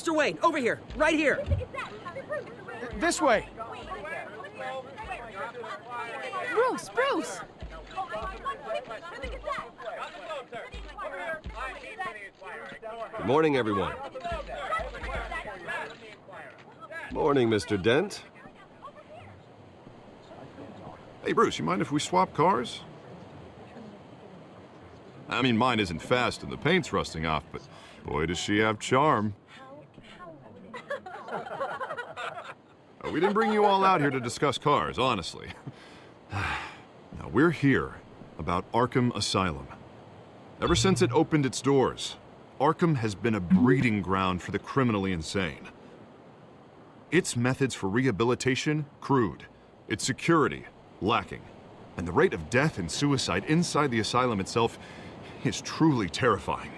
Mr. Wayne, over here, right here. This way. Bruce! Good morning, everyone. Morning, Mr. Dent. Hey, Bruce, you mind if we swap cars? I mean, mine isn't fast and the paint's rusting off, but boy, does she have charm. We didn't bring you all out here to discuss cars, honestly. Now, we're here about Arkham Asylum. Ever since it opened its doors, Arkham has been a breeding ground for the criminally insane. Its methods for rehabilitation, crude. Its security, lacking. And the rate of death and suicide inside the asylum itself is truly terrifying.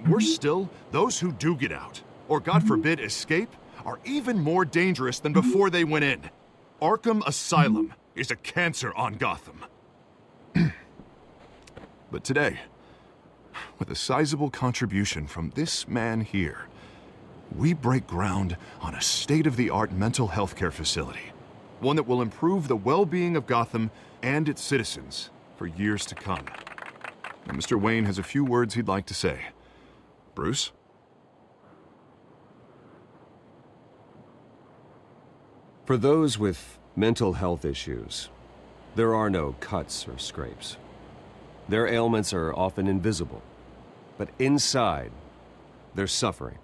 Worse still, those who do get out, or God forbid escape, are even more dangerous than before they went in. Arkham Asylum is a cancer on Gotham. But today, with a sizable contribution from this man here, we break ground on a state-of-the-art mental health care facility. One that will improve the well-being of Gotham and its citizens for years to come. Now, Mr. Wayne has a few words he'd like to say. Bruce? For those with mental health issues, there are no cuts or scrapes. Their ailments are often invisible, but inside, they're suffering.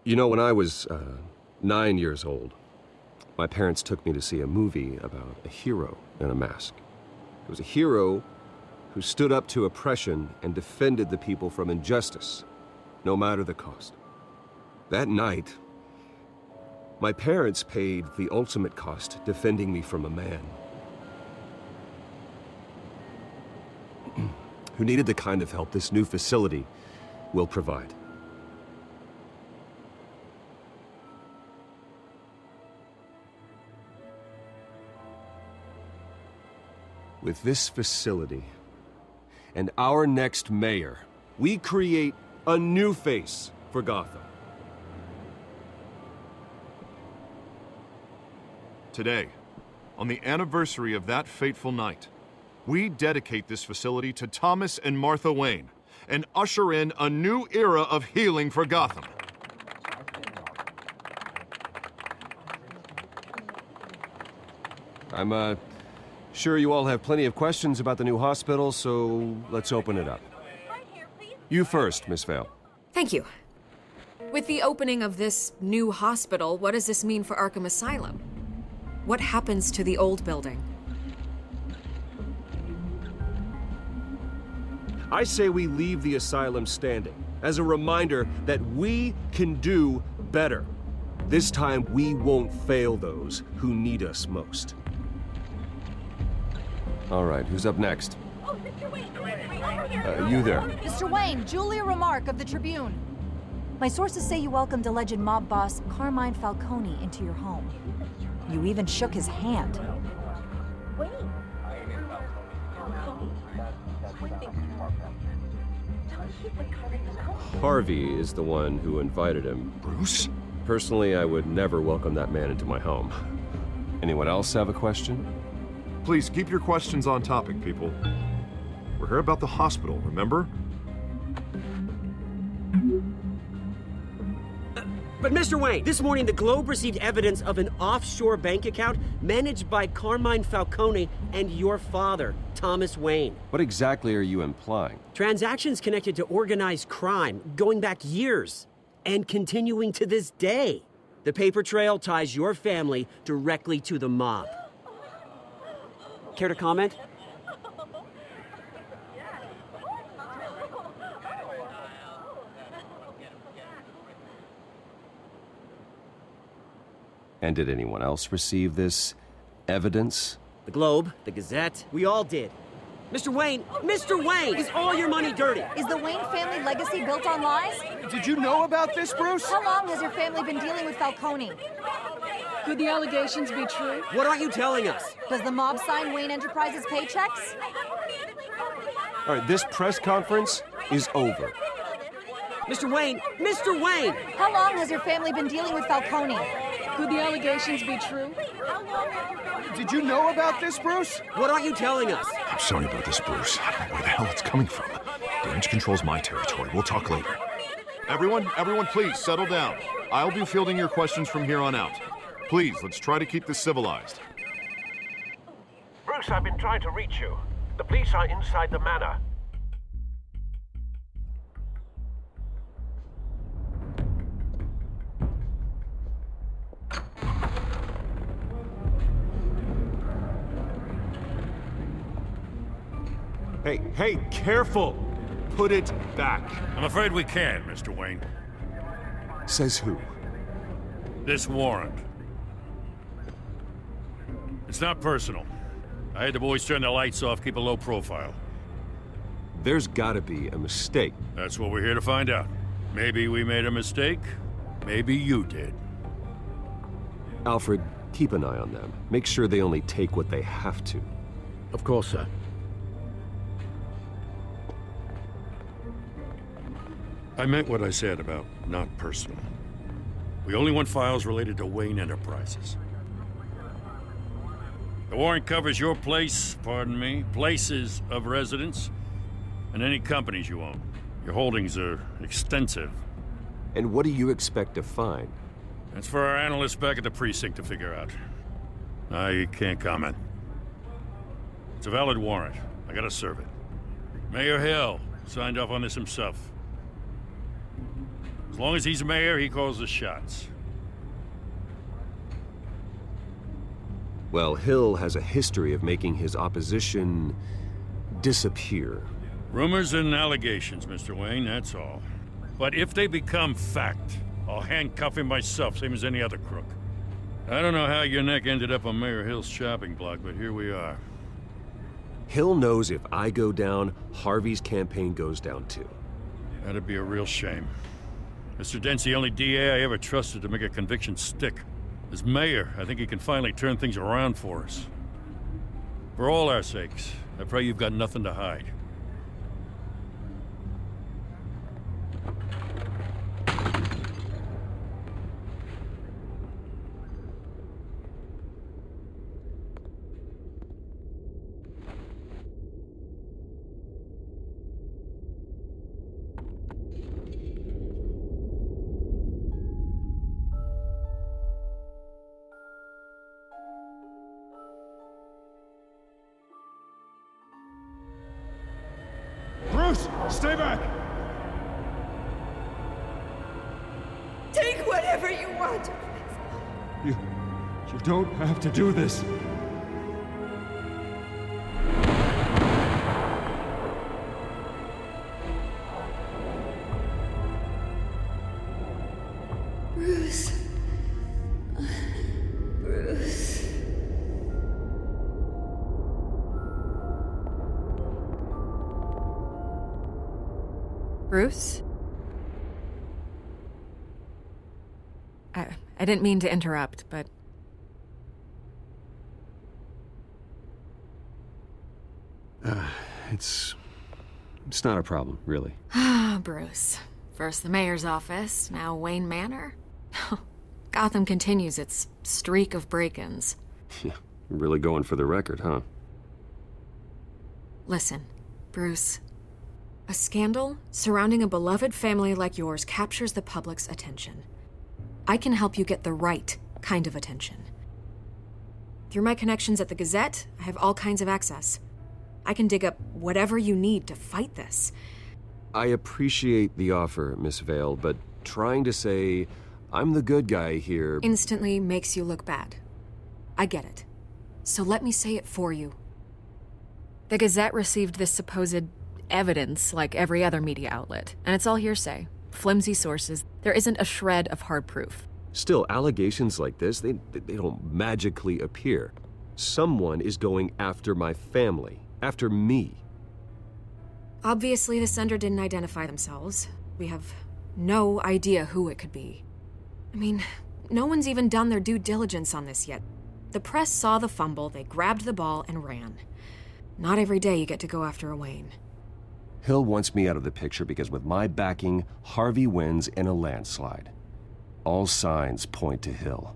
You know, when I was 9 years old, my parents took me to see a movie about a hero in a mask. It was a hero who stood up to oppression and defended the people from injustice, no matter the cost. That night, my parents paid the ultimate cost defending me from a man who needed the kind of help this new facility will provide. With this facility and our next mayor, we create a new face for Gotham. Today, on the anniversary of that fateful night, we dedicate this facility to Thomas and Martha Wayne and usher in a new era of healing for Gotham. I'm sure you all have plenty of questions about the new hospital, so let's open it up. You first, Miss Vale. Thank you. With the opening of this new hospital, what does this mean for Arkham Asylum? What happens to the old building? I say we leave the asylum standing as a reminder that we can do better. This time, we won't fail those who need us most. All right, who's up next? Oh, Mr. Wayne! You there. Mr. Wayne, Julia Remarque of the Tribune. My sources say you welcomed alleged mob boss Carmine Falcone into your home. You even shook his hand. Harvey is the one who invited him. Bruce? Personally, I would never welcome that man into my home. Anyone else have a question? Please keep your questions on topic, people. We're here about the hospital, remember? But Mr. Wayne, this morning the Globe received evidence of an offshore bank account managed by Carmine Falcone and your father, Thomas Wayne. What exactly are you implying? Transactions connected to organized crime going back years and continuing to this day. The paper trail ties your family directly to the mob. Care to comment? And did anyone else receive this evidence? The Globe, the Gazette, we all did. Mr. Wayne, is all your money dirty? Is the Wayne family legacy built on lies? Did you know about this, Bruce? How long has your family been dealing with Falcone? Could the allegations be true? What aren't you telling us? Does the mob sign Wayne Enterprises paychecks? All right, this press conference is over. Mr. Wayne! Mr. Wayne! How long has your family been dealing with Falcone? Could the allegations be true? Did you know about this, Bruce? What aren't you telling us? I'm sorry about this, Bruce. I don't know where the hell it's coming from. Damage control's my territory. We'll talk later. Everyone, please, settle down. I'll be fielding your questions from here on out. Please, let's try to keep this civilized. Bruce, I've been trying to reach you. The police are inside the manor. Hey, careful! Put it back. I'm afraid we can, Mr. Wayne. Says who? This warrant. It's not personal. I had the boys turn the lights off, keep a low profile. There's gotta be a mistake. That's what we're here to find out. Maybe we made a mistake. Maybe you did. Alfred, keep an eye on them. Make sure they only take what they have to. Of course, sir. I meant what I said about not personal. We only want files related to Wayne Enterprises. The warrant covers your place, pardon me, places of residence, and any companies you own. Your holdings are extensive. And what do you expect to find? That's for our analysts back at the precinct to figure out. I can't comment. It's a valid warrant. I gotta serve it. Mayor Hill signed off on this himself. As long as he's mayor, he calls the shots. Well, Hill has a history of making his opposition disappear. Rumors and allegations, Mr. Wayne, that's all. But if they become fact, I'll handcuff him myself, same as any other crook. I don't know how your neck ended up on Mayor Hill's shopping block, but here we are. Hill knows if I go down, Harvey's campaign goes down too. That'd be a real shame. Mr. Dent's the only DA I ever trusted to make a conviction stick. As mayor, I think he can finally turn things around for us. For all our sakes, I pray you've got nothing to hide. Bruce, stay back! Take whatever you want. You don't have to do this. Bruce. Bruce. Bruce? I didn't mean to interrupt, but... It's not a problem, really. Ah, Bruce. First the mayor's office, now Wayne Manor. Gotham continues its streak of break-ins. Yeah, you're really going for the record, huh? Listen, Bruce. A scandal surrounding a beloved family like yours captures the public's attention. I can help you get the right kind of attention. Through my connections at the Gazette, I have all kinds of access. I can dig up whatever you need to fight this. I appreciate the offer, Miss Vale, but trying to say I'm the good guy here... instantly makes you look bad. I get it. So let me say it for you. The Gazette received this supposed evidence like every other media outlet, and it's all hearsay. Flimsy sources. There isn't a shred of hard proof. Still, allegations like this, they don't magically appear. Someone is going after my family. After me. Obviously, the sender didn't identify themselves. We have no idea who it could be. I mean, no one's even done their due diligence on this yet. The press saw the fumble, they grabbed the ball and ran. Not every day you get to go after a Wayne. Hill wants me out of the picture because with my backing, Harvey wins in a landslide. All signs point to Hill.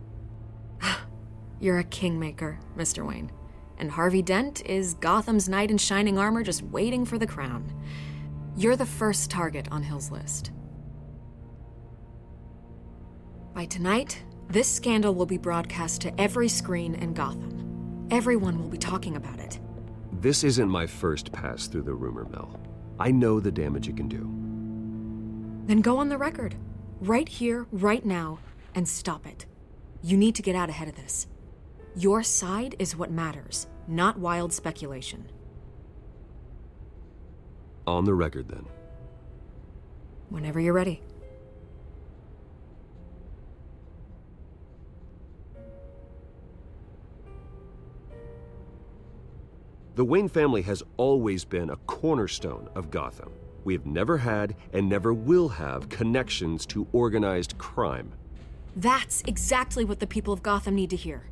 You're a kingmaker, Mr. Wayne. And Harvey Dent is Gotham's knight in shining armor just waiting for the crown. You're the first target on Hill's list. By tonight, this scandal will be broadcast to every screen in Gotham. Everyone will be talking about it. This isn't my first pass through the rumor mill. I know the damage it can do. Then go on the record. Right here, right now, and stop it. You need to get out ahead of this. Your side is what matters, not wild speculation. On the record, then. Whenever you're ready. The Wayne family has always been a cornerstone of Gotham. We have never had and never will have connections to organized crime. That's exactly what the people of Gotham need to hear.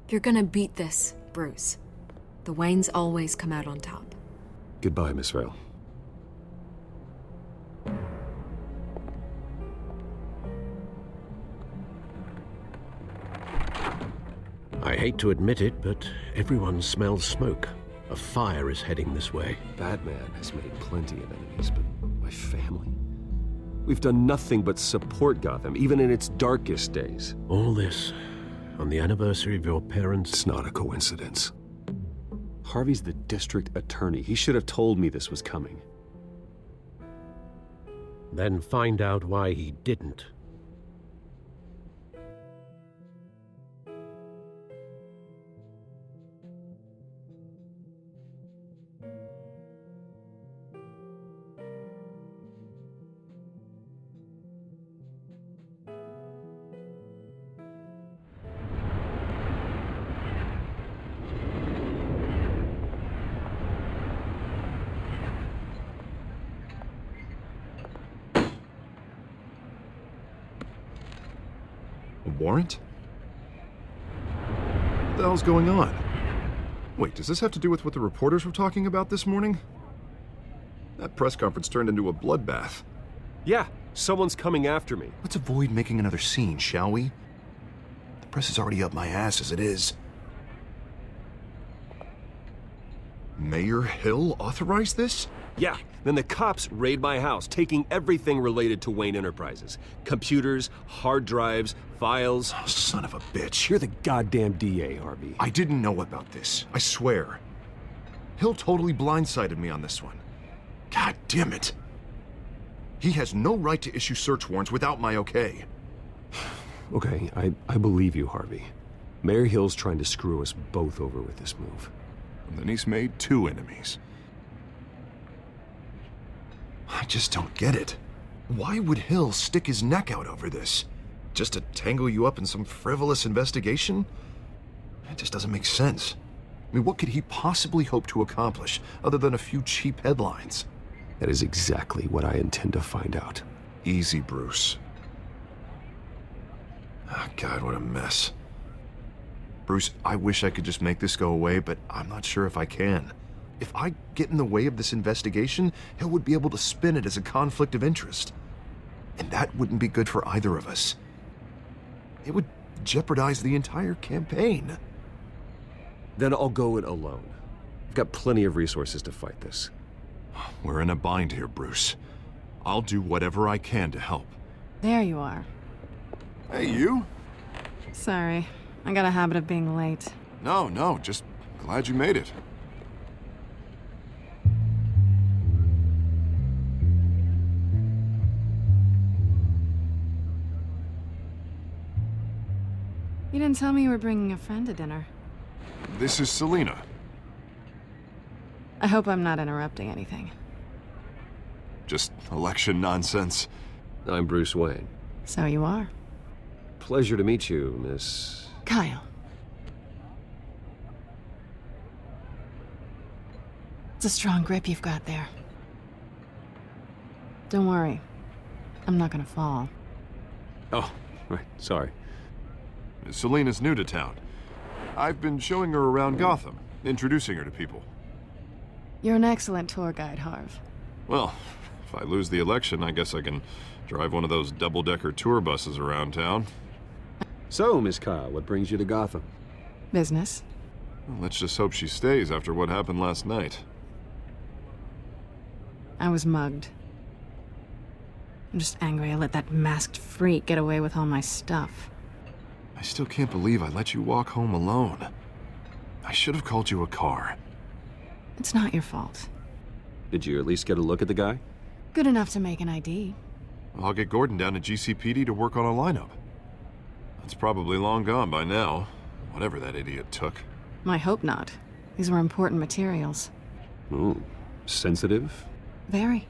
You're gonna beat this, Bruce. The Waynes always come out on top. Goodbye, Miss Vale. I hate to admit it, but everyone smells smoke. A fire is heading this way. Batman has made plenty of enemies, but my family? We've done nothing but support Gotham, even in its darkest days. All this on the anniversary of your parents'... It's not a coincidence. Harvey's the district attorney. He should have told me this was coming. Then find out why he didn't. Warrant? What the hell's going on? Wait, does this have to do with what the reporters were talking about this morning? That press conference turned into a bloodbath. Yeah, someone's coming after me. Let's avoid making another scene, shall we? The press is already up my ass as it is. Mayor Hill authorized this? Yeah, then the cops raid my house, taking everything related to Wayne Enterprises. Computers, hard drives, files. Oh, son of a bitch. You're the goddamn DA, Harvey. I didn't know about this, I swear. Hill totally blindsided me on this one. God damn it. He has no right to issue search warrants without my okay. Okay, I believe you, Harvey. Mayor Hill's trying to screw us both over with this move. And then he's made two enemies. I just don't get it. Why would Hill stick his neck out over this? Just to tangle you up in some frivolous investigation? It just doesn't make sense. I mean, what could he possibly hope to accomplish other than a few cheap headlines? That is exactly what I intend to find out. Easy, Bruce. Oh, God, what a mess. Bruce, I wish I could just make this go away, but I'm not sure if I can. If I get in the way of this investigation, Hill would be able to spin it as a conflict of interest. And that wouldn't be good for either of us. It would jeopardize the entire campaign. Then I'll go it alone. I've got plenty of resources to fight this. We're in a bind here, Bruce. I'll do whatever I can to help. There you are. Hey, you? Sorry, I got a habit of being late. No, just glad you made it. You didn't tell me you were bringing a friend to dinner. This is Selina. I hope I'm not interrupting anything. Just election nonsense. I'm Bruce Wayne. So you are. Pleasure to meet you, Miss... Kyle. It's a strong grip you've got there. Don't worry. I'm not gonna fall. Oh, right, sorry. Selina's new to town. I've been showing her around Gotham, introducing her to people. You're an excellent tour guide, Harv. Well, if I lose the election, I guess I can drive one of those double-decker tour buses around town. So, Miss Kyle, what brings you to Gotham? Business. Well, let's just hope she stays after what happened last night. I was mugged. I'm just angry I let that masked freak get away with all my stuff. I still can't believe I let you walk home alone. I should have called you a car. It's not your fault. Did you at least get a look at the guy? Good enough to make an ID. I'll get Gordon down to GCPD to work on a lineup. It's probably long gone by now, whatever that idiot took. I hope not. These were important materials. Ooh, sensitive? Very.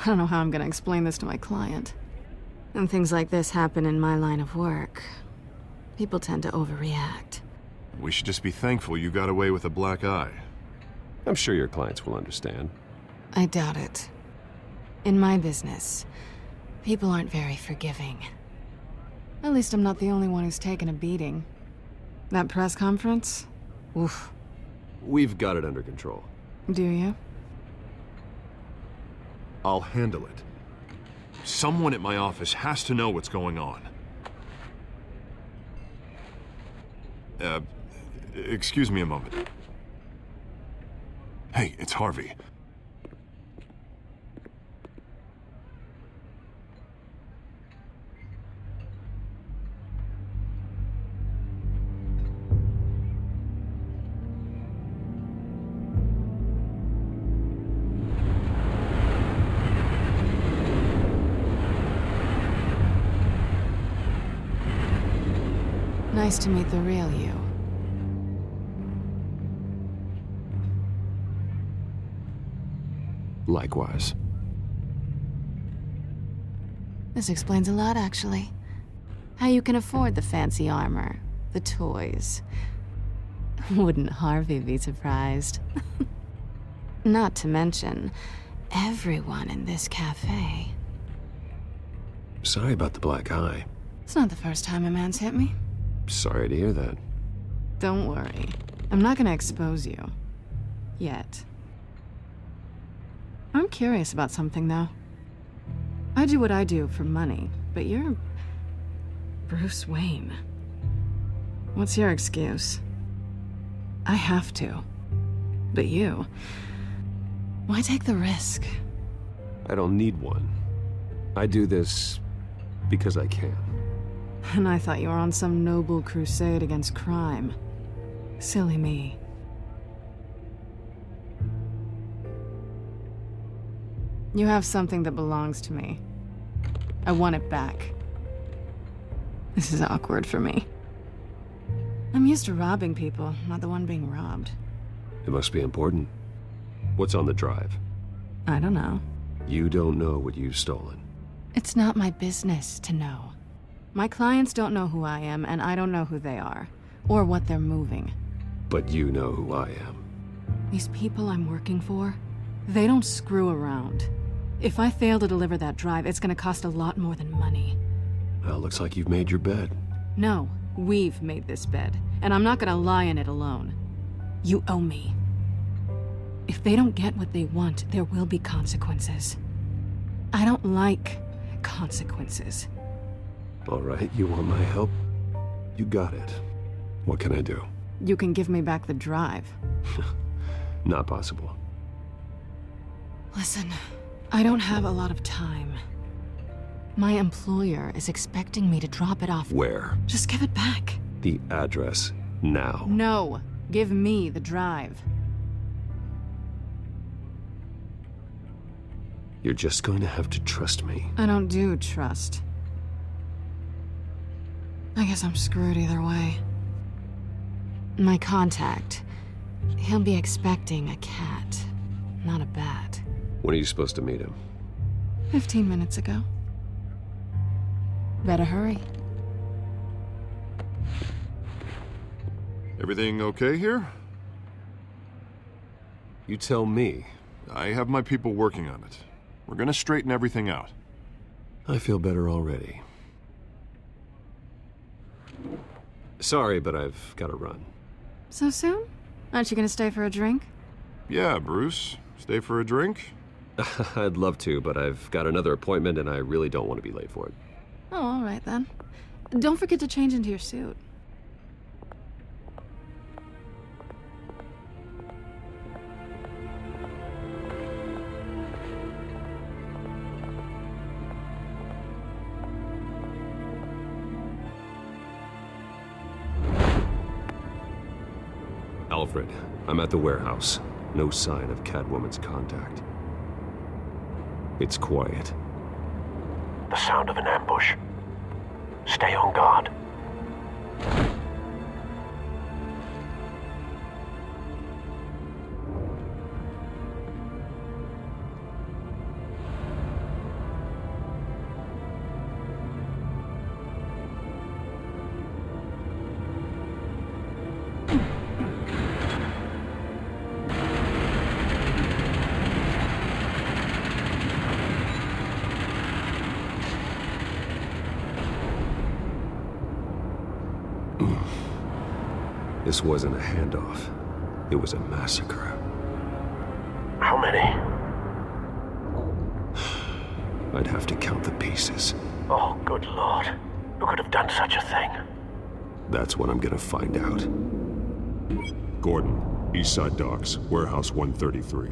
I don't know how I'm gonna explain this to my client. When things like this happen in my line of work, people tend to overreact. We should just be thankful you got away with a black eye. I'm sure your clients will understand. I doubt it. In my business, people aren't very forgiving. At least I'm not the only one who's taken a beating. That press conference? Oof. We've got it under control. Do you? I'll handle it. Someone at my office has to know what's going on. Excuse me a moment. Hey, it's Harvey. Nice to meet the real you. Likewise. This explains a lot, actually. How you can afford the fancy armor, the toys. Wouldn't Harvey be surprised? Not to mention, everyone in this cafe. Sorry about the black eye. It's not the first time a man's hit me. Sorry to hear that. Don't worry. I'm not gonna expose you. Yet. I'm curious about something, though. I do what I do for money, but you're Bruce Wayne. What's your excuse? I have to. But you... why take the risk? I don't need one. I do this because I can. And I thought you were on some noble crusade against crime. Silly me. You have something that belongs to me. I want it back. This is awkward for me. I'm used to robbing people, not the one being robbed. It must be important. What's on the drive? I don't know. You don't know what you've stolen. It's not my business to know. My clients don't know who I am, and I don't know who they are, or what they're moving. But you know who I am. These people I'm working for, they don't screw around. If I fail to deliver that drive, it's gonna cost a lot more than money. Well, looks like you've made your bed. No, we've made this bed, and I'm not gonna lie in it alone. You owe me. If they don't get what they want, there will be consequences. I don't like consequences. All right, you want my help? You got it. What can I do? You can give me back the drive. Not possible. Listen, I don't have a lot of time. My employer is expecting me to drop it off. Where? Just give it back. The address, now. No, give me the drive. You're just going to have to trust me. I don't do trust. I guess I'm screwed either way. My contact, he'll be expecting a cat, not a bat. When are you supposed to meet him? 15 minutes ago. Better hurry. Everything okay here? You tell me. I have my people working on it. We're gonna straighten everything out. I feel better already. Sorry, but I've got to run. So soon? Aren't you gonna stay for a drink? Yeah, Bruce. Stay for a drink? I'd love to, but I've got another appointment and I really don't want to be late for it. Oh, all right then. Don't forget to change into your suit. Alfred, I'm at the warehouse. No sign of Catwoman's contact. It's quiet. The sound of an ambush. Stay on guard. This wasn't a handoff. It was a massacre. How many? I'd have to count the pieces. Oh, good Lord. Who could have done such a thing? That's what I'm gonna find out. Gordon, Eastside Docks, Warehouse 133.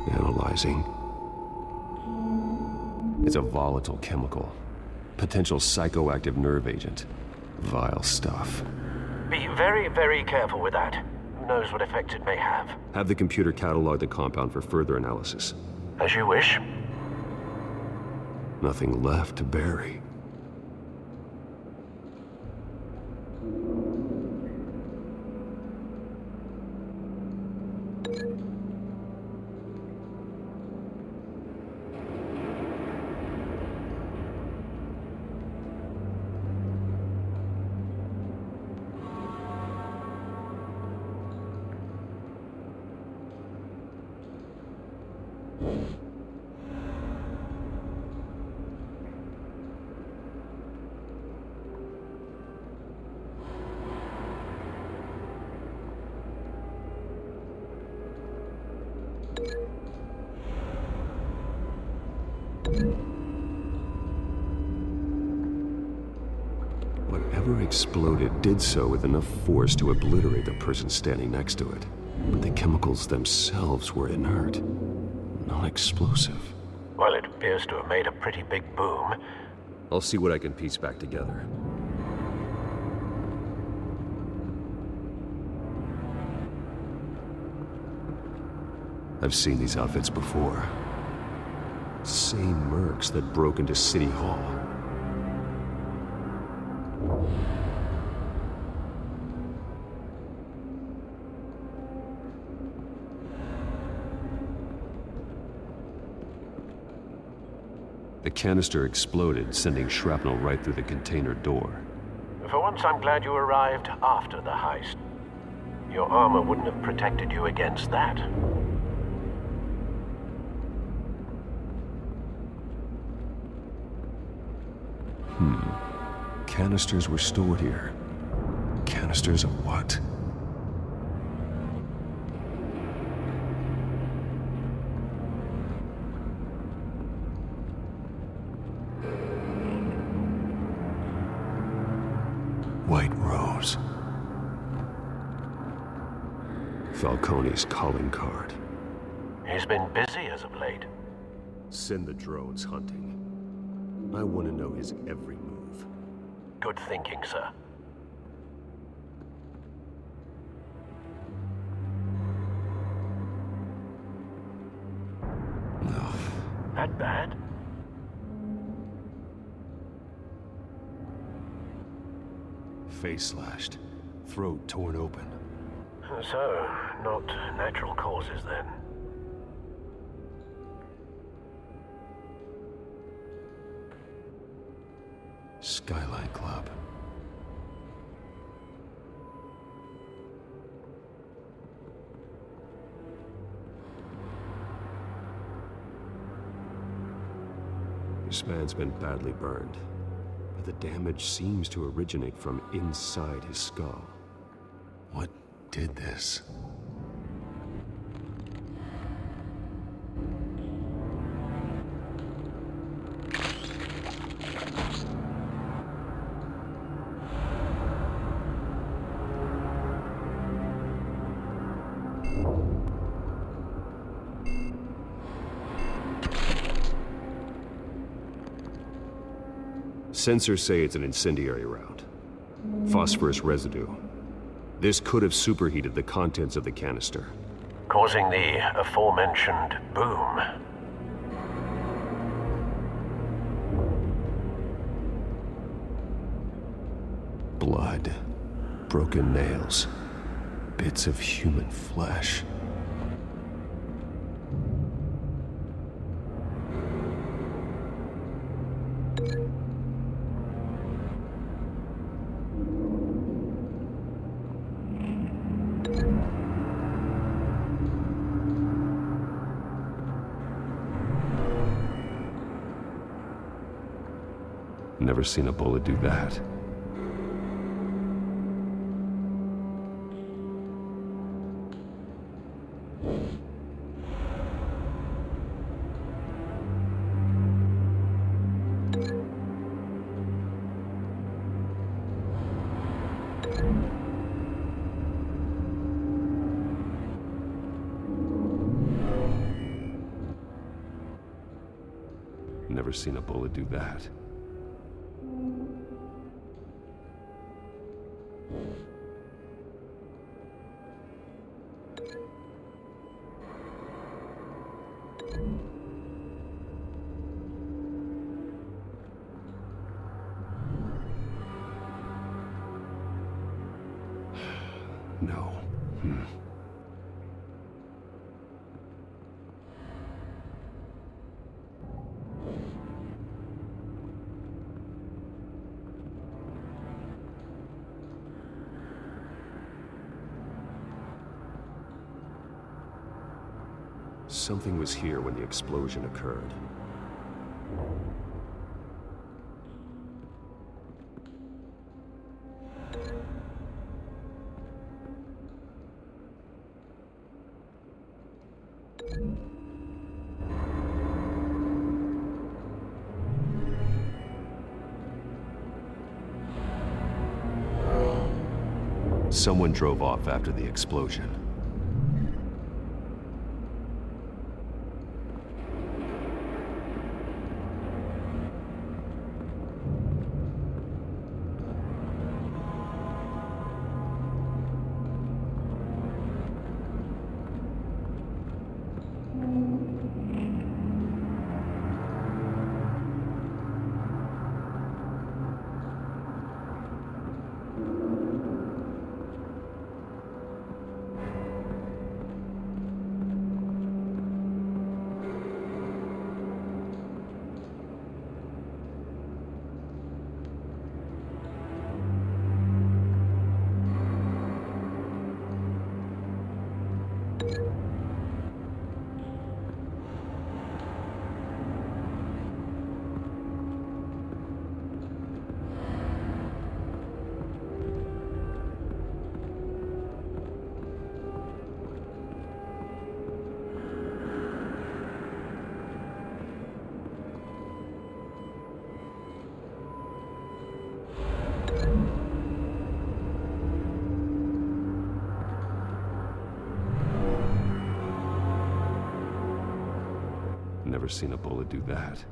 Analyzing. It's a volatile chemical. Potential psychoactive nerve agent. Vile stuff. Be very, very careful with that. Who knows what effects it may have. Have the computer catalog the compound for further analysis. As you wish. Nothing left to bury. Whatever exploded did so with enough force to obliterate the person standing next to it. But the chemicals themselves were inert, non-explosive. Well, it appears to have made a pretty big boom. I'll see what I can piece back together. I've seen these outfits before. Same mercs that broke into City Hall. The canister exploded, sending shrapnel right through the container door. For once, I'm glad you arrived after the heist. Your armor wouldn't have protected you against that. Canisters were stored here. Canisters of what? White Rose. Falcone's calling card. He's been busy as of late. Send the drones hunting. I want to know his every move. Good thinking, sir. No. That bad? Face slashed. Throat torn open. So, not natural causes then. Skyline Club. This man's been badly burned, but the damage seems to originate from inside his skull. What did this? Sensors say it's an incendiary round. Phosphorus residue. This could have superheated the contents of the canister, Causing the aforementioned boom. blood, broken nails, bits of human flesh. Never seen a bullet do that. Never seen a bullet do that. No. Something was here when the explosion occurred. Someone drove off after the explosion. Never seen a bullet do that.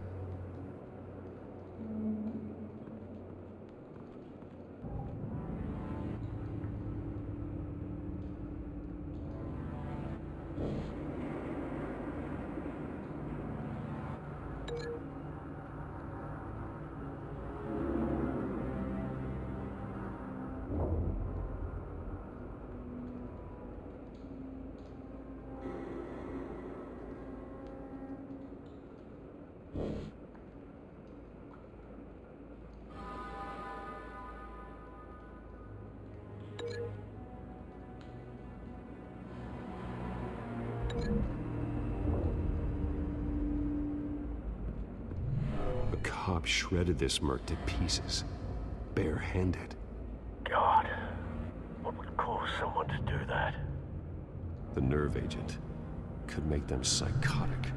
cop shredded this merc to pieces, barehanded. God, what would cause someone to do that? The nerve agent could make them psychotic.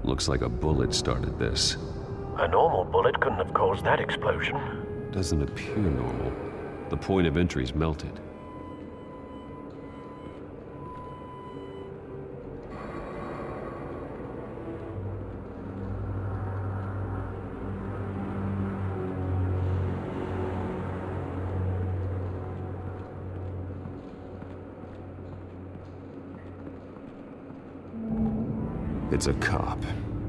Looks like a bullet started this. A normal bullet couldn't have caused that explosion. Doesn't appear normal. The point of entry's melted. It's a cop.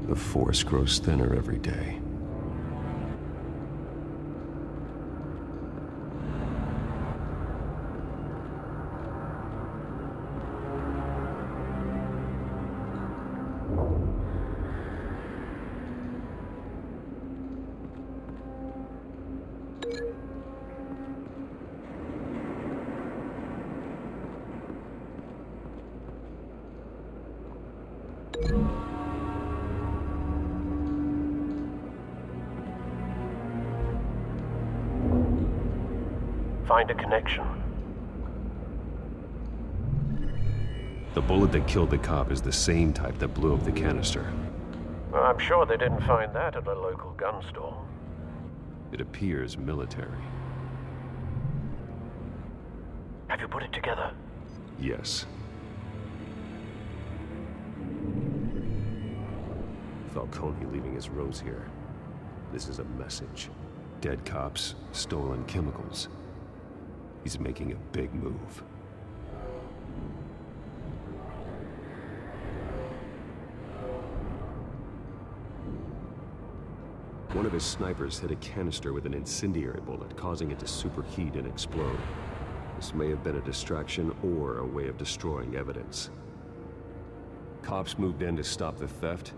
The force grows thinner every day. Find a connection. The bullet that killed the cop is the same type that blew up the canister. Well, I'm sure they didn't find that at a local gun store. It appears military. Have you put it together? Yes. Falcone leaving his rose here. This is a message. Dead cops, stolen chemicals. He's making a big move. One of his snipers hit a canister with an incendiary bullet, causing it to superheat and explode. This may have been a distraction or a way of destroying evidence. Cops moved in to stop the theft.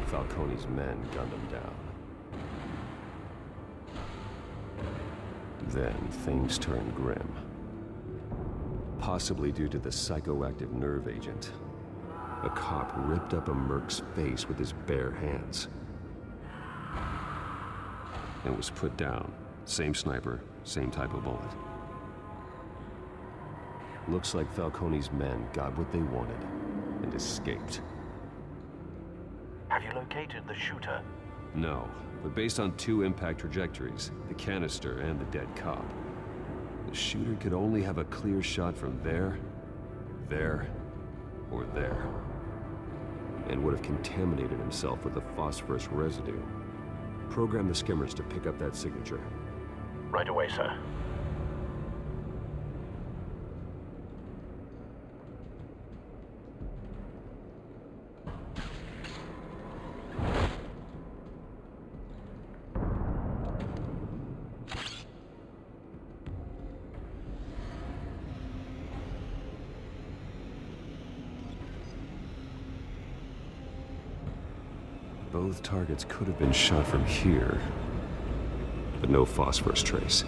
Falcone's men gunned him down. Then things turned grim. Possibly due to the psychoactive nerve agent. A cop ripped up a merc's face with his bare hands. And was put down. Same sniper, same type of bullet. Looks like Falcone's men got what they wanted and escaped. Have you located the shooter? No, but based on two impact trajectories, the canister and the dead cop, the shooter could only have a clear shot from there, or there, and would have contaminated himself with the phosphorus residue. Program the skimmers to pick up that signature. Right away, sir. Both targets could have been shot from here, but no phosphorus trace.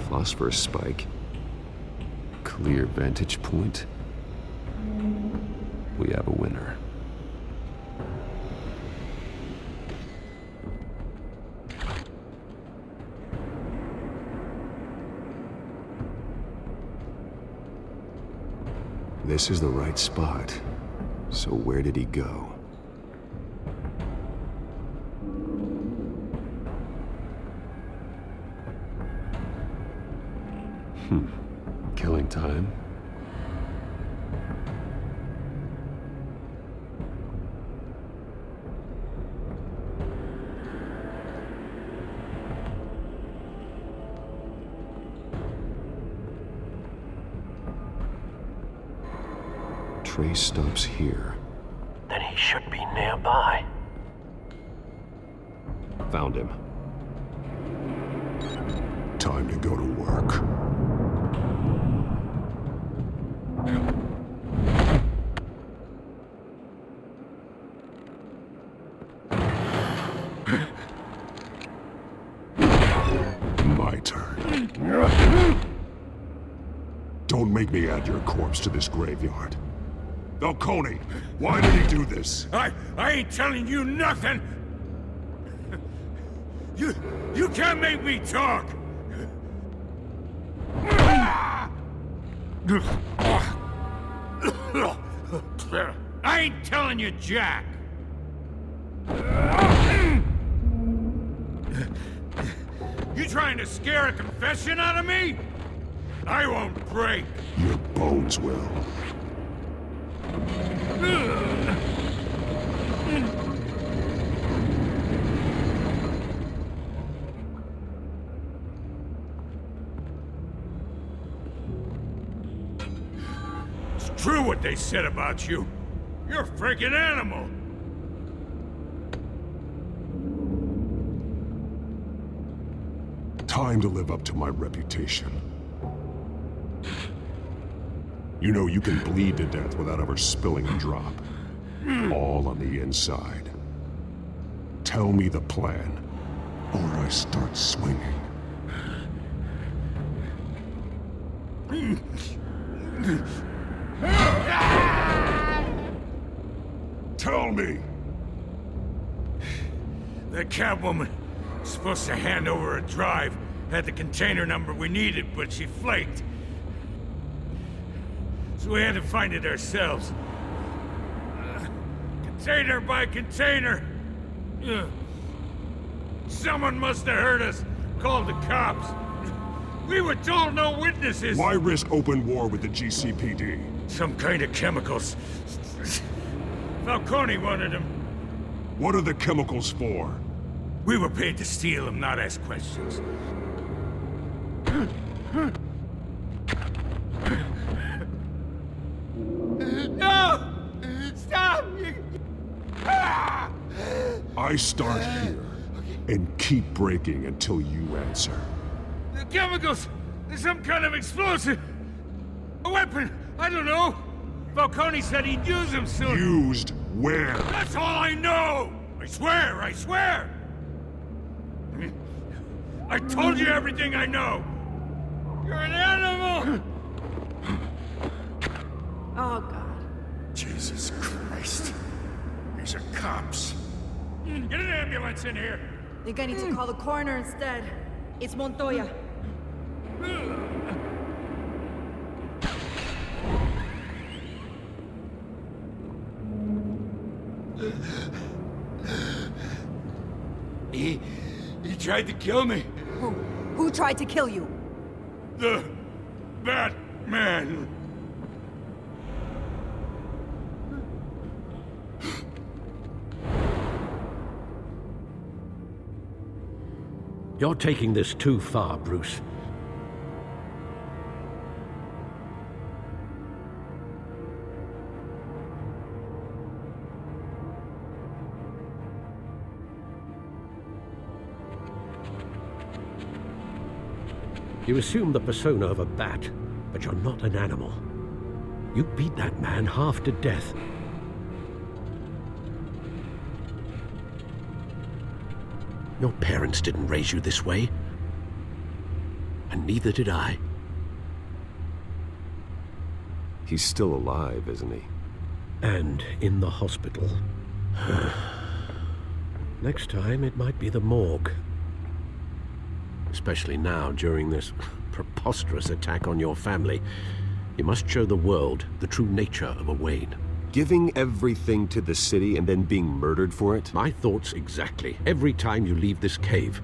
Phosphorus spike. Clear vantage point. We have a winner. This is the right spot. So where did he go? Killing time. Trace stops here. Then he should be nearby. Found him. Time to go to work. My turn. Don't make me add your corpse to this graveyard. Falcone, why did he do this? I ain't telling you nothing! You can't make me talk! I ain't telling you jack! You trying to scare a confession out of me? I won't break! Your bones will. It's true what they said about you. You're a freaking animal. Time to live up to my reputation. You know you can bleed to death without ever spilling a drop. All on the inside. Tell me the plan, or I start swinging. Tell me! The Catwoman was supposed to hand over a drive. Had the container number we needed, but she flaked. So we had to find it ourselves. Container by container. Someone must have heard us. Called the cops. We were told no witnesses. Why risk open war with the GCPD? Some kind of chemicals. Falcone wanted them. What are the chemicals for? We were paid to steal them, not ask questions. No! Stop! I start here, and keep breaking until you answer. The chemicals! There's some kind of explosive! A weapon! I don't know! Falcone said he'd use them soon! Used where? That's all I know! I swear, I swear! I told you everything I know! You're an animal! Oh, God. Jesus Christ. These are cops. Get an ambulance in here! Think I need to call the coroner instead. It's Montoya. He tried to kill me. Who tried to kill you? The Batman. You're taking this too far, Bruce. You assume the persona of a bat, but you're not an animal. You beat that man half to death. Your parents didn't raise you this way. And neither did I. He's still alive, isn't he? And in the hospital. Next time, it might be the morgue. Especially now, during this preposterous attack on your family. You must show the world the true nature of a Wayne. Giving everything to the city and then being murdered for it? My thoughts exactly. Every time you leave this cave.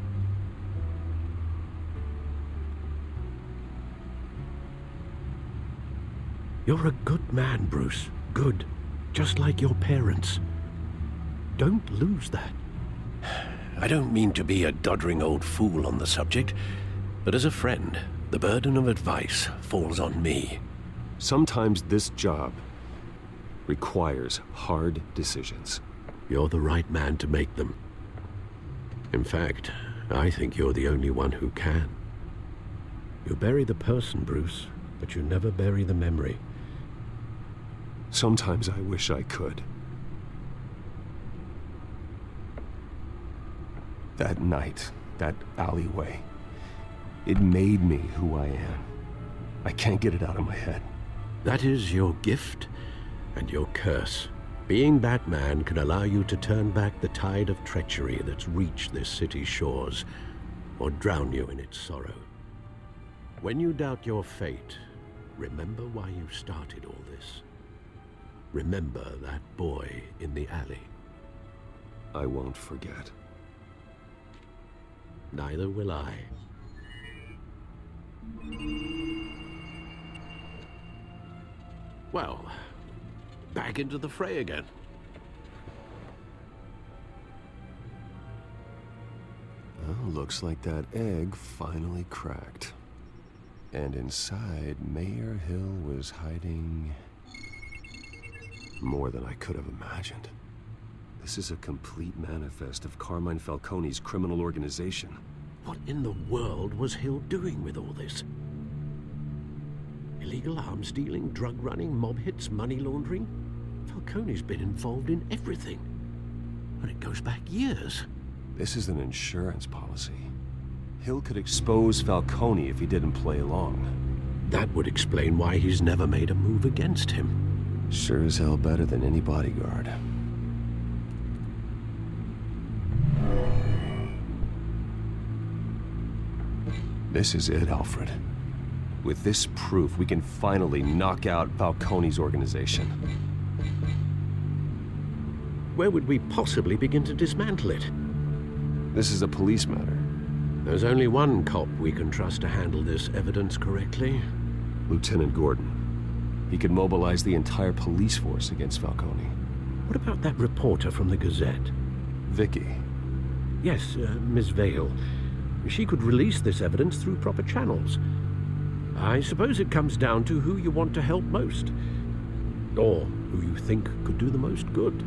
You're a good man, Bruce. Good. Just like your parents. Don't lose that. I don't mean to be a doddering old fool on the subject, but as a friend, the burden of advice falls on me. Sometimes this job requires hard decisions. You're the right man to make them. In fact, I think you're the only one who can. You bury the person, Bruce, but you never bury the memory. Sometimes I wish I could. That night, that alleyway, it made me who I am. I can't get it out of my head. That is your gift and your curse. Being Batman can allow you to turn back the tide of treachery that's reached this city's shores, or drown you in its sorrow. When you doubt your fate, remember why you started all this. Remember that boy in the alley. I won't forget. Neither will I. Well, back into the fray again. Well, looks like that egg finally cracked. And inside, Mayor Hill was hiding more than I could have imagined. This is a complete manifest of Carmine Falcone's criminal organization. What in the world was Hill doing with all this? Illegal arms dealing, drug running, mob hits, money laundering? Falcone's been involved in everything. And it goes back years. This is an insurance policy. Hill could expose Falcone if he didn't play along. That would explain why he's never made a move against him. Sure as hell better than any bodyguard. This is it, Alfred. With this proof, we can finally knock out Falcone's organization. Where would we possibly begin to dismantle it? This is a police matter. There's only one cop we can trust to handle this evidence correctly. Lieutenant Gordon. He could mobilize the entire police force against Falcone. What about that reporter from the Gazette? Vicky. Yes, Miss Vale. She could release this evidence through proper channels. I suppose it comes down to who you want to help most. Or who you think could do the most good.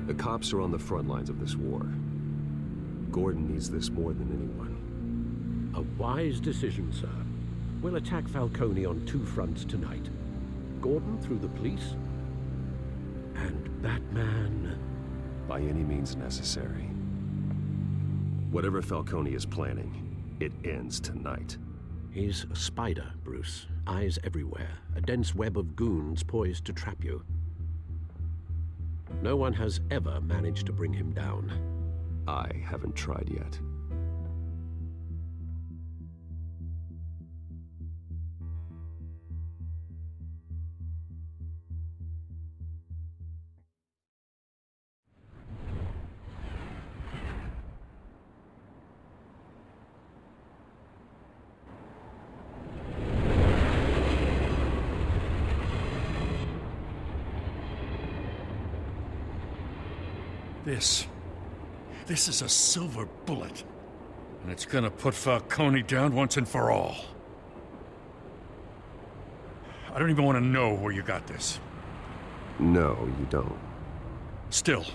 The cops are on the front lines of this war. Gordon needs this more than anyone. A wise decision, sir. We'll attack Falcone on two fronts tonight. Gordon through the police, and Batman... by any means necessary. Whatever Falcone is planning, it ends tonight. He's a spider, Bruce. Eyes everywhere. A dense web of goons poised to trap you. No one has ever managed to bring him down. I haven't tried yet. This is a silver bullet. And it's gonna put Falcone down once and for all. I don't even want to know where you got this. No, you don't. Still,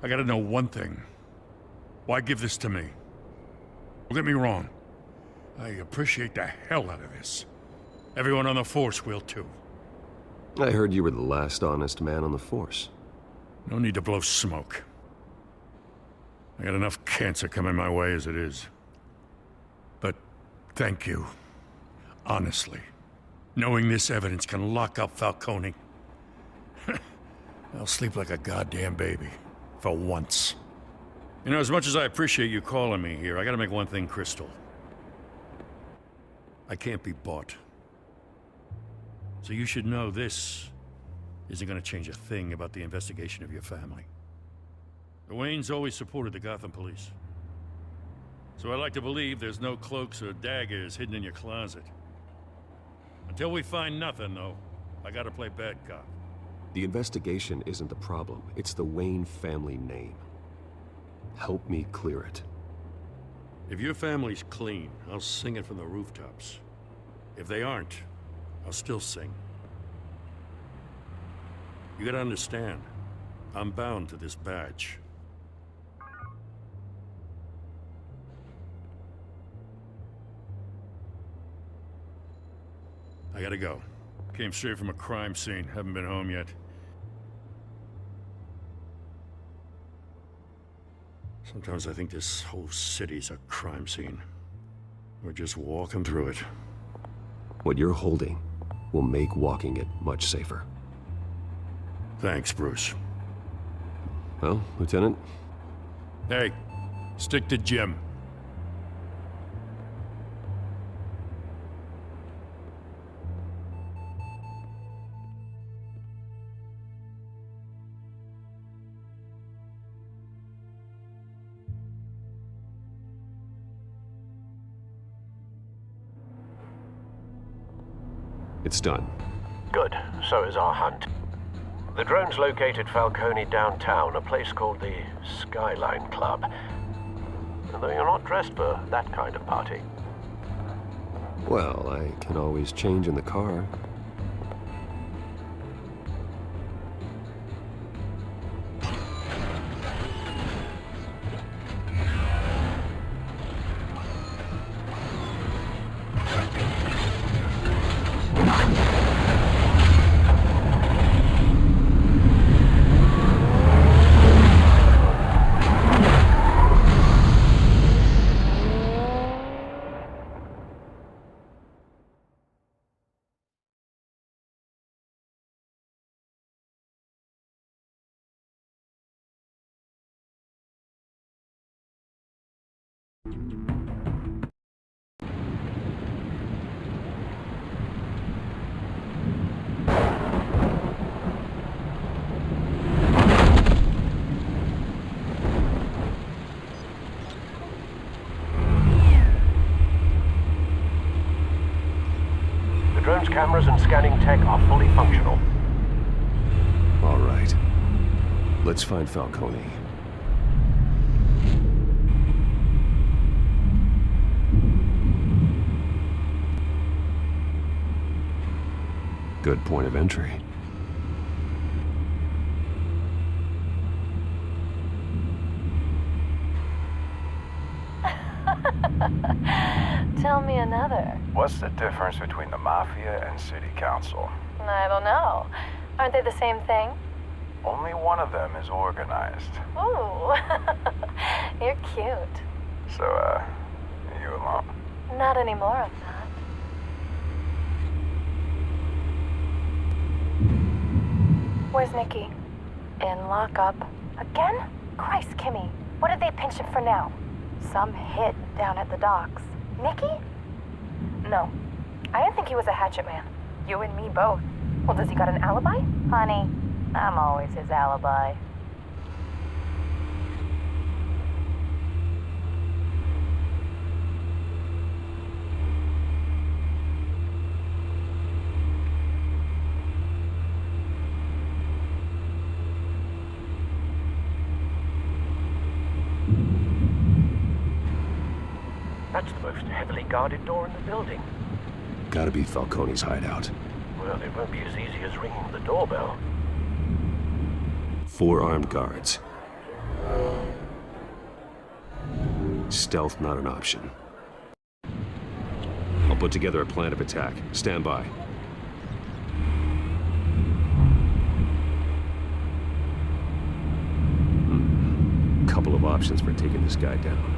I gotta know one thing. Why give this to me? Don't get me wrong. I appreciate the hell out of this. Everyone on the force will too. I heard you were the last honest man on the force. No need to blow smoke. I got enough cancer coming my way as it is. But thank you. Honestly. Knowing this evidence can lock up Falcone. I'll sleep like a goddamn baby. For once. You know, as much as I appreciate you calling me here, I gotta make one thing crystal. I can't be bought. So you should know this isn't gonna change a thing about the investigation of your family. The Waynes always supported the Gotham police. So I like to believe there's no cloaks or daggers hidden in your closet. Until we find nothing, though, I gotta play bad cop. The investigation isn't the problem. It's the Wayne family name. Help me clear it. If your family's clean, I'll sing it from the rooftops. If they aren't, I'll still sing. You gotta understand, I'm bound to this badge. I gotta go. Came straight from a crime scene. Haven't been home yet. Sometimes I think this whole city's a crime scene. We're just walking through it. What you're holding will make walking it much safer. Thanks, Bruce. Well, Lieutenant? Hey, stick to Jim. It's done. Good. So is our hunt. The drone's located Falcone downtown, a place called the Skyline Club. Though you're not dressed for that kind of party. Well, I can always change in the car. The drone's cameras and scanning tech are fully functional. All right. Let's find Falcone. Good point of entry. Tell me another. What's the difference between the Mafia and City Council? I don't know. Aren't they the same thing? Only one of them is organized. Ooh, you're cute. So, you alone? Not anymore, I'm not. Where's Nikki? In lockup. Again? Christ, Kimmy. What did they pinch him for now? Some hit down at the docks. Nikki? No. I didn't think he was a hatchet man. You and me both. Well, does he got an alibi? Honey, I'm always his alibi. That's the most heavily guarded door in the building. Gotta be Falcone's hideout. Well, it won't be as easy as ringing the doorbell. 4 armed guards. Stealth not an option. I'll put together a plan of attack. Stand by. Couple of options for taking this guy down.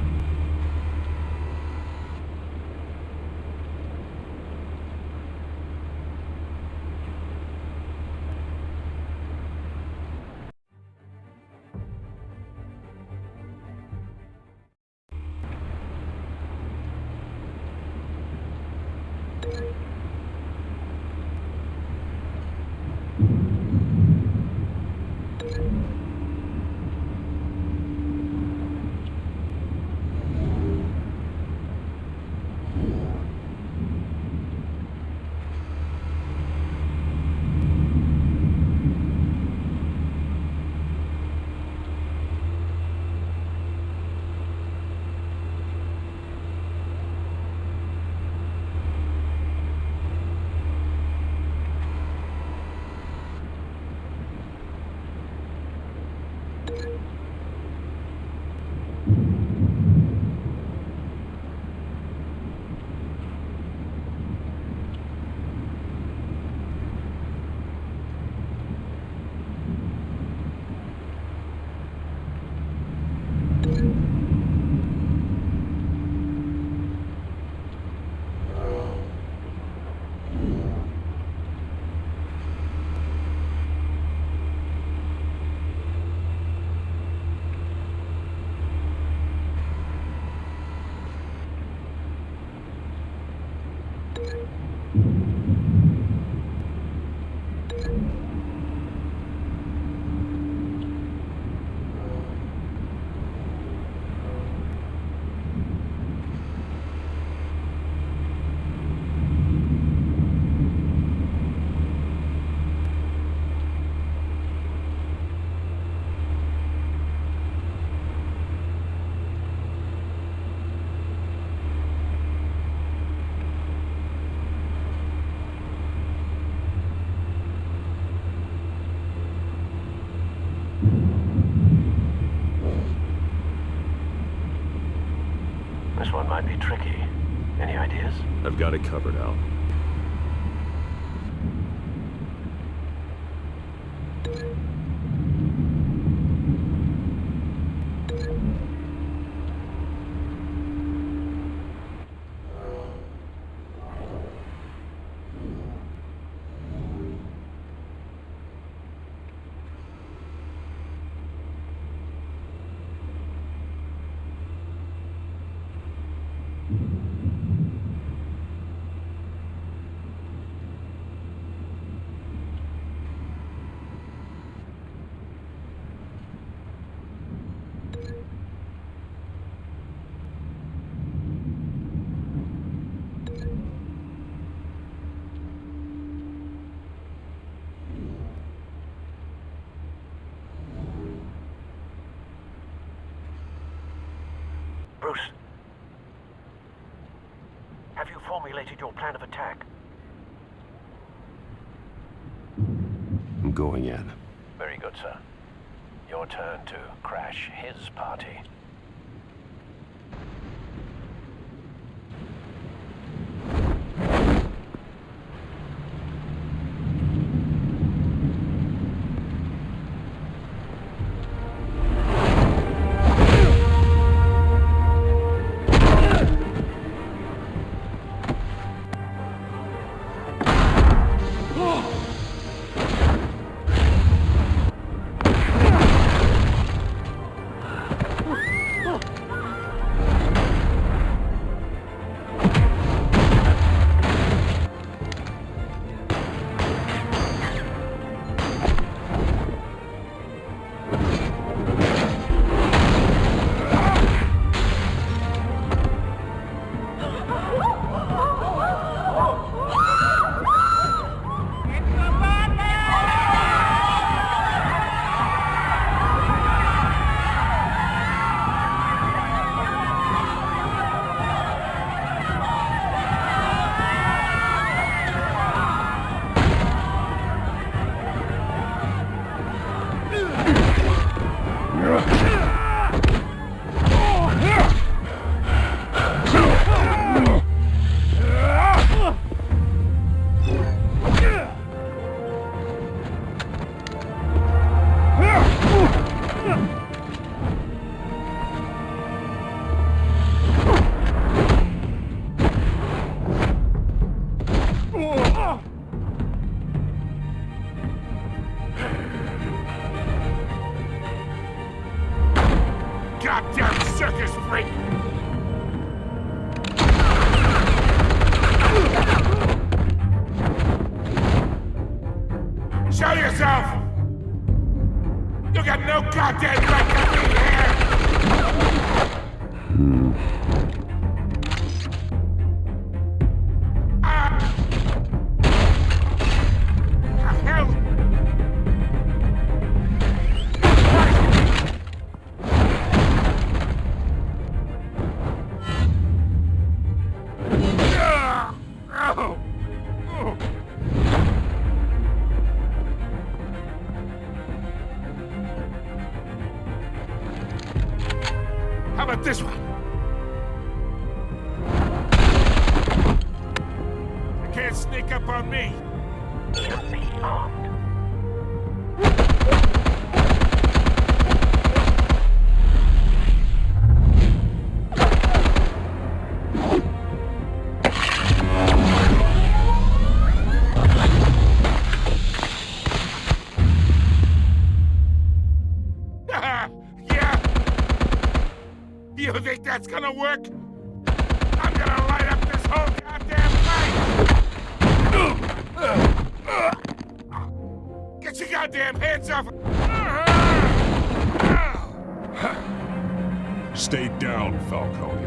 This one might be tricky. Any ideas? I've got it covered, Al. Bruce, have you formulated your plan of attack? I'm going in. Very good, sir. Your turn to crash his party. Goddamn circus freak! Show yourself! You got no goddamn right to be here! Hell! How about this one? You can't sneak up on me. Be armed. Yeah? You think that's gonna work? I'm gonna light up this whole goddamn place! Get your goddamn hands off! Stay down, Falcone.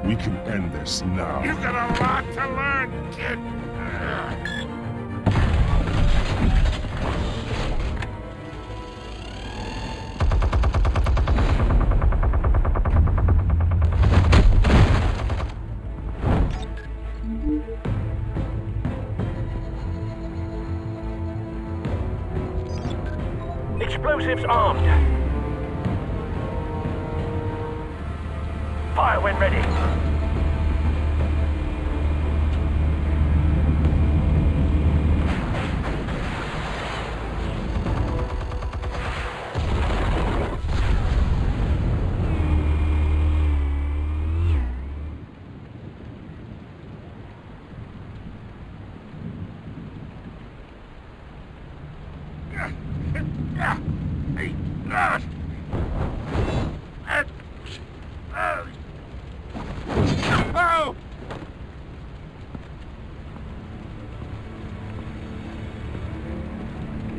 We can end this now. You've got a lot to learn, kid. Explosives armed. Fire when ready.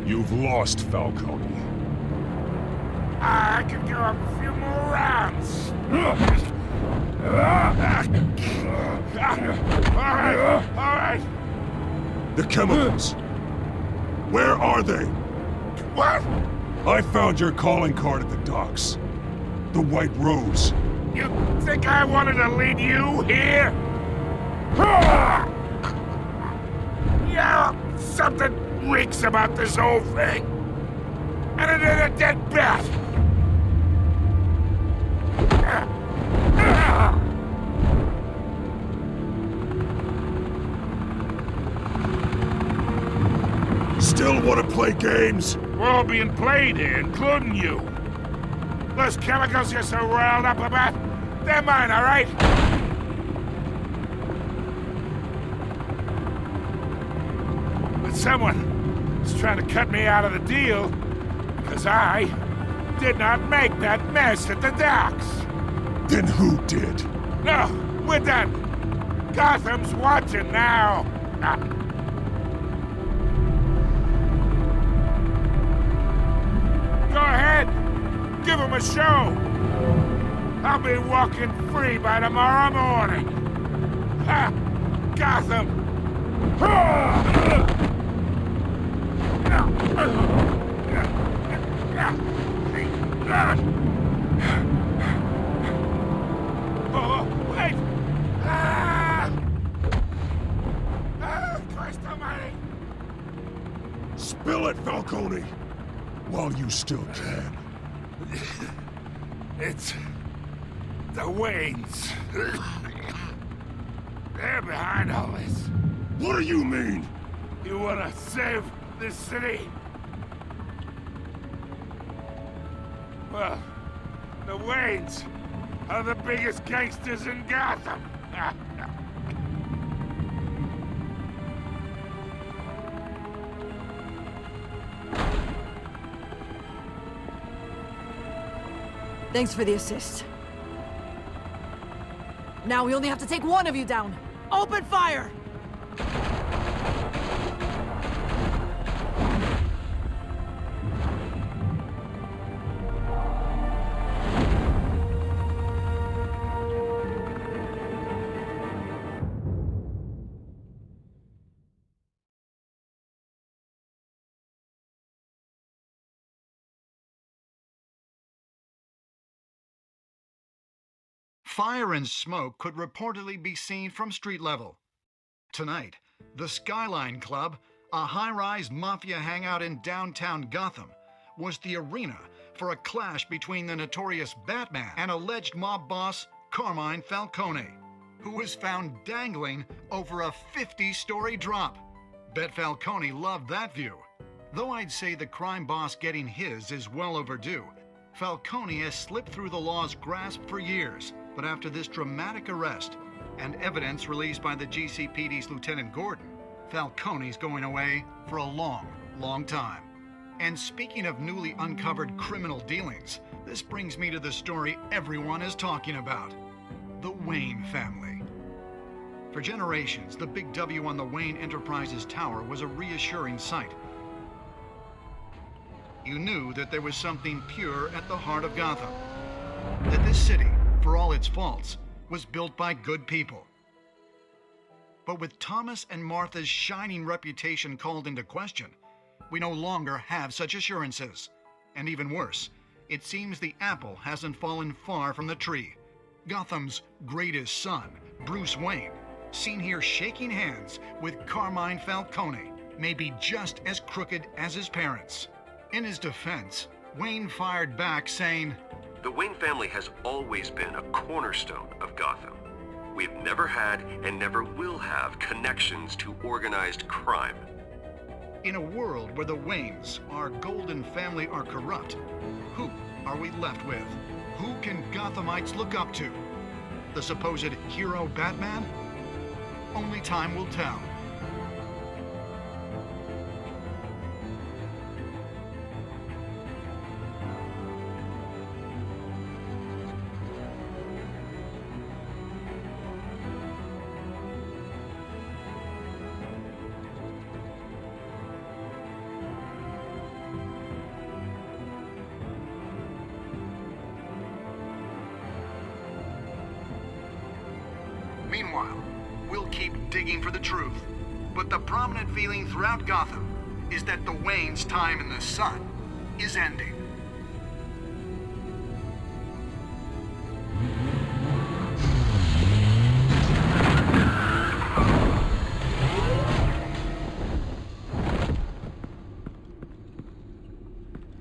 You've lost, Falcone. I can go up a few more rounds. All right. The chemicals. Where are they? What? I found your calling card at the docks. The White Rose. You think I wanted to lead you here? Yeah, something reeks about this whole thing. And it ain't a dead bat. Still want to play games? We're all being played here, including you. Those chemicals you're so riled up about, they're mine, all right? But someone is trying to cut me out of the deal because I did not make that mess at the docks. Then who did? No, we're done. Gotham's watching now. Go ahead. Give him a show. I'll be walking free by tomorrow morning. Ha! Gotham! Oh, wait! Christ almighty! Spill it, Falcone! While you still can. It's the Waynes. They're behind all this. What do you mean? You wanna save this city? Well, the Waynes are the biggest gangsters in Gotham. Thanks for the assist. Now we only have to take one of you down. Open fire! Fire and smoke could reportedly be seen from street level. Tonight, the Skyline Club, a high-rise mafia hangout in downtown Gotham, was the arena for a clash between the notorious Batman and alleged mob boss Carmine Falcone, who was found dangling over a 50-story drop. Bet Falcone loved that view. Though I'd say the crime boss getting his is well overdue, Falcone has slipped through the law's grasp for years. But after this dramatic arrest and evidence released by the GCPD's Lieutenant Gordon, Falcone's going away for a long, long time. And speaking of newly uncovered criminal dealings, this brings me to the story everyone is talking about: the Wayne family. For generations, the big W on the Wayne Enterprises tower was a reassuring sight. You knew that there was something pure at the heart of Gotham. That this city, for all its faults, was built by good people. But with Thomas and Martha's shining reputation called into question, we no longer have such assurances. And even worse, it seems the apple hasn't fallen far from the tree. Gotham's greatest son, Bruce Wayne, seen here shaking hands with Carmine Falcone, may be just as crooked as his parents. In his defense, Wayne fired back saying, "The Wayne family has always been a cornerstone of Gotham. We've never had and never will have connections to organized crime." In a world where the Waynes, our golden family, are corrupt, who are we left with? Who can Gothamites look up to? The supposed hero Batman? Only time will tell. Meanwhile, we'll keep digging for the truth. But the prominent feeling throughout Gotham is that the Waynes' time in the sun is ending.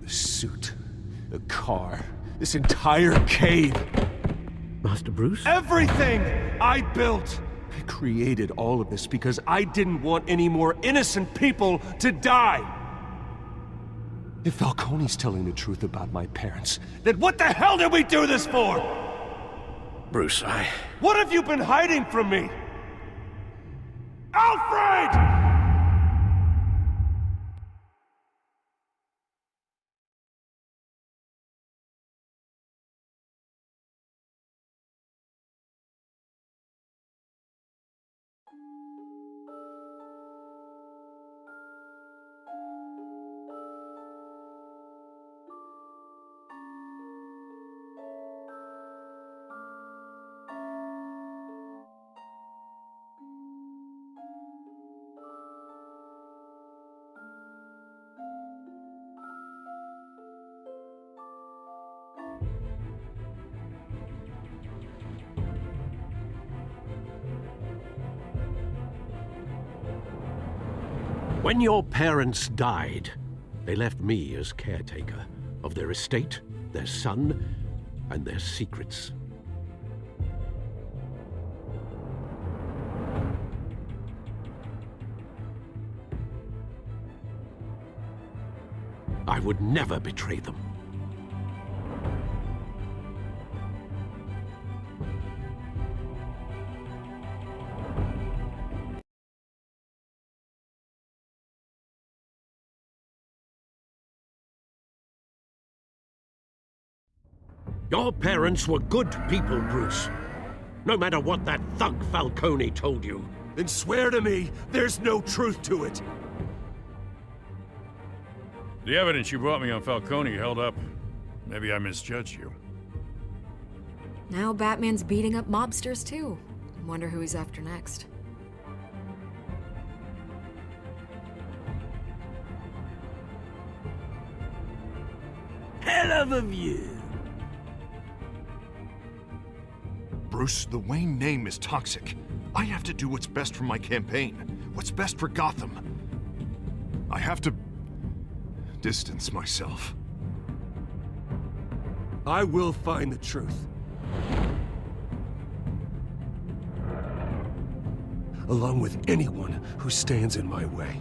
The suit, the car, this entire cave. Master Bruce? Everything I built! I created all of this because I didn't want any more innocent people to die! If Falcone's telling the truth about my parents, then what the hell did we do this for? Bruce, What have you been hiding from me? Alfred! When your parents died, they left me as caretaker of their estate, their son, and their secrets. I would never betray them. Your parents were good people, Bruce. No matter what that thug Falcone told you. Then swear to me there's no truth to it. The evidence you brought me on Falcone held up. Maybe I misjudged you. Now Batman's beating up mobsters, too. Wonder who he's after next. Hell of a view. Bruce, the Wayne name is toxic. I have to do what's best for my campaign. What's best for Gotham. I have to distance myself. I will find the truth. Along with anyone who stands in my way.